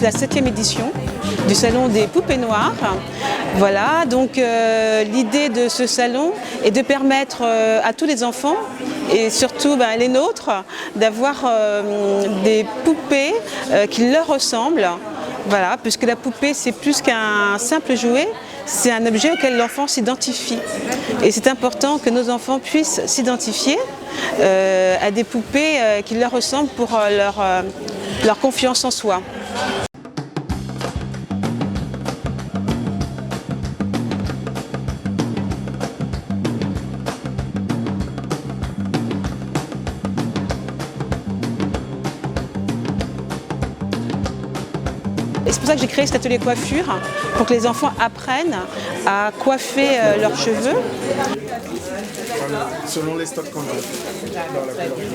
c'est la 7e édition du Salon des Poupées Noires. Voilà, donc l'idée de ce salon est de permettre à tous les enfants, et surtout les nôtres, d'avoir des poupées qui leur ressemblent. Voilà, puisque la poupée, c'est plus qu'un simple jouet, c'est un objet auquel l'enfant s'identifie. Et c'est important que nos enfants puissent s'identifier à des poupées qui leur ressemblent pour leur confiance en soi. Et c'est pour ça que j'ai créé cet atelier coiffure, pour que les enfants apprennent à coiffer leurs cheveux. Selon les stocks qu'on a dans la couleur.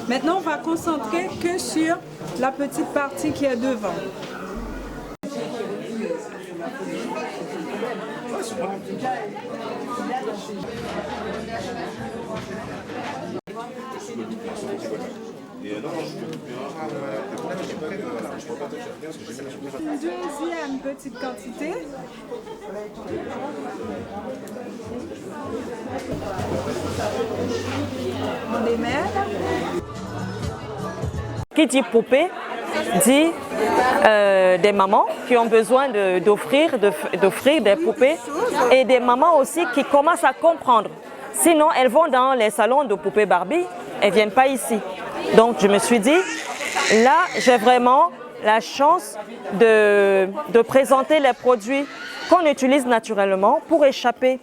Maintenant, on va concentrer que sur la petite partie qui est devant. Une deuxième petite quantité. On démêle. Qui dit poupée dit des mamans qui ont besoin d'offrir des poupées et des mamans aussi qui commencent à comprendre. Sinon, elles vont dans les salons de poupées Barbie, elles ne viennent pas ici. Donc, je me suis dit, là, j'ai vraiment la chance de présenter les produits qu'on utilise naturellement pour échapper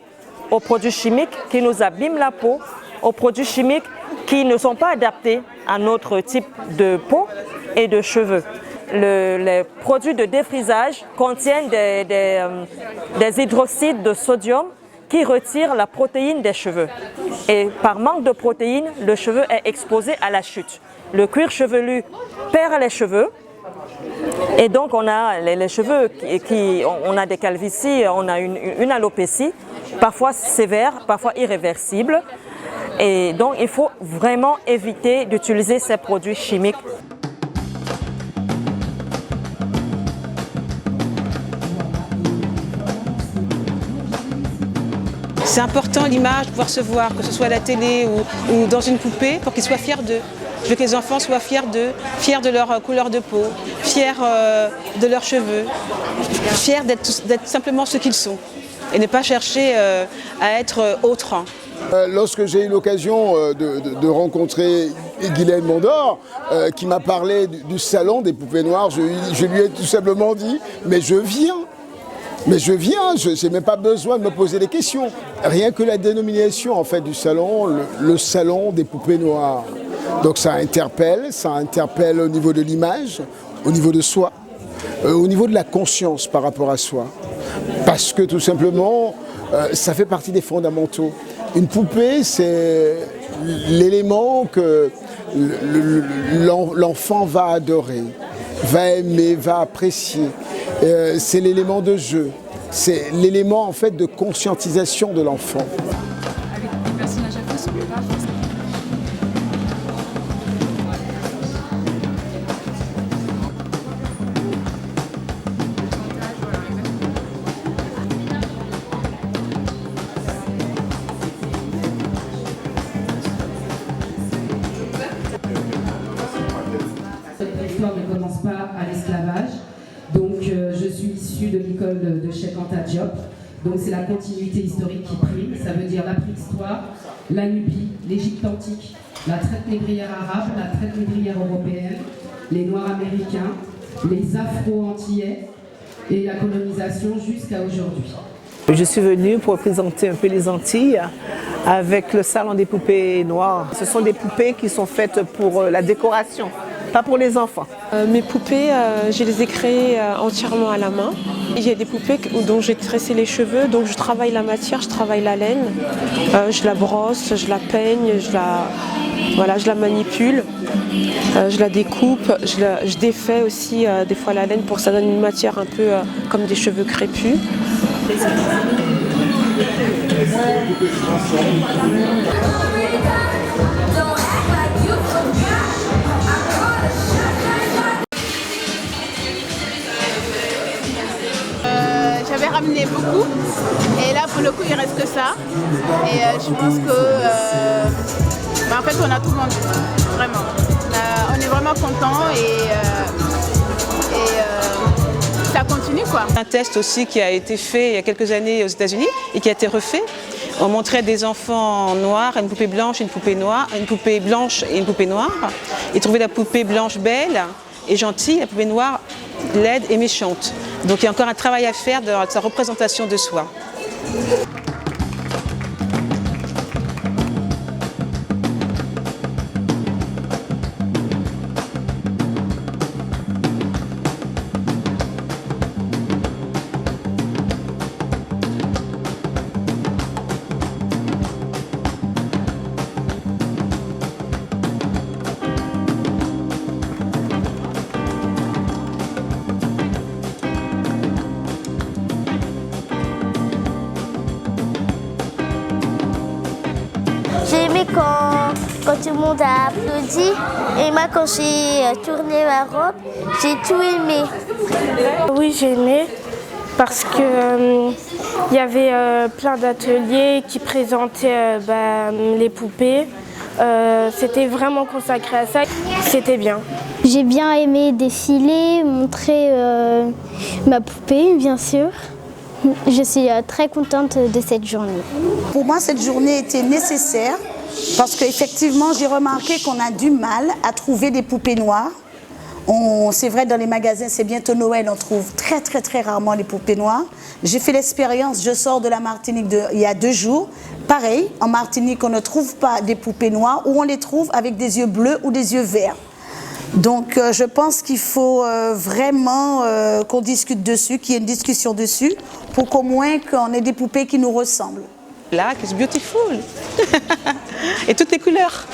aux produits chimiques qui nous abîment la peau, aux produits chimiques qui ne sont pas adaptés à notre type de peau et de cheveux. Les produits de défrisage contiennent des hydroxydes de sodium qui retirent la protéine des cheveux. Et par manque de protéines, le cheveu est exposé à la chute. Le cuir chevelu perd les cheveux et donc on a les cheveux on a des calvities, on a une alopécie, parfois sévère, parfois irréversible. Et donc il faut vraiment éviter d'utiliser ces produits chimiques. C'est important l'image, pouvoir se voir, que ce soit à la télé ou dans une poupée, pour qu'ils soient fiers d'eux. Je veux que les enfants soient fiers d'eux, fiers de leur couleur de peau, fiers de leurs cheveux, fiers d'être simplement ce qu'ils sont et ne pas chercher à être autres. Lorsque j'ai eu l'occasion de rencontrer Guylaine Mondor, qui m'a parlé du salon des poupées noires, je lui ai tout simplement dit « mais je viens ». Mais je viens, je n'ai même pas besoin de me poser des questions. Rien que la dénomination en fait, du salon, le salon des poupées noires. Donc ça interpelle au niveau de l'image, au niveau de soi, au niveau de la conscience par rapport à soi. Parce que tout simplement, ça fait partie des fondamentaux. Une poupée, c'est l'élément que l'enfant va adorer, va aimer, va apprécier. C'est l'élément de jeu, c'est l'élément en fait de conscientisation de l'enfant. Avec des personnages à tous, on peut pas forcément. L'histoire ne commence pas à l'esclavage. Donc je suis issue de l'école de Cheikh Anta Diop. Donc c'est la continuité historique qui prime. Ça veut dire la préhistoire, la Nubie, l'Égypte antique, la traite négrière arabe, la traite négrière européenne, les Noirs américains, les Afro-antillais et la colonisation jusqu'à aujourd'hui. Je suis venue pour présenter un peu les Antilles avec le salon des poupées noires. Ce sont des poupées qui sont faites pour la décoration, pas pour les enfants. Mes poupées, je les ai créées entièrement à la main. Il y a des poupées dont j'ai tressé les cheveux, donc je travaille la matière, je travaille la laine. Je la brosse, je la peigne, je la manipule, je la découpe, je défais aussi des fois la laine pour que ça donne une matière un peu comme des cheveux crépus. beaucoup. Et là, pour le coup, il reste que ça. Et je pense que, en fait, on a tout vendu, vraiment. On est vraiment contents et ça continue, quoi. Un test aussi qui a été fait il y a quelques années aux États-Unis et qui a été refait. On montrait des enfants noirs, une poupée blanche, une poupée noire, une poupée blanche et une poupée noire. Ils trouvaient la poupée blanche belle et gentille, la poupée noire laide et méchante. Donc il y a encore un travail à faire dans sa représentation de soi. J'ai aimé quand tout le monde a applaudi et moi quand j'ai tourné ma robe, j'ai tout aimé. Oui, j'ai aimé parce que il y avait plein d'ateliers qui présentaient les poupées. C'était vraiment consacré à ça, c'était bien. J'ai bien aimé défiler, montrer ma poupée bien sûr. Je suis très contente de cette journée. Pour moi, cette journée était nécessaire parce qu'effectivement, j'ai remarqué qu'on a du mal à trouver des poupées noires. C'est vrai, dans les magasins, c'est bientôt Noël, on trouve très rarement les poupées noires. J'ai fait l'expérience, je sors de la Martinique il y a 2 jours. Pareil, en Martinique, on ne trouve pas des poupées noires ou on les trouve avec des yeux bleus ou des yeux verts. Donc je pense qu'il faut vraiment qu'on discute dessus, qu'il y ait une discussion dessus, pour qu'au moins qu'on ait des poupées qui nous ressemblent. Là, it's beautiful. Et toutes les couleurs.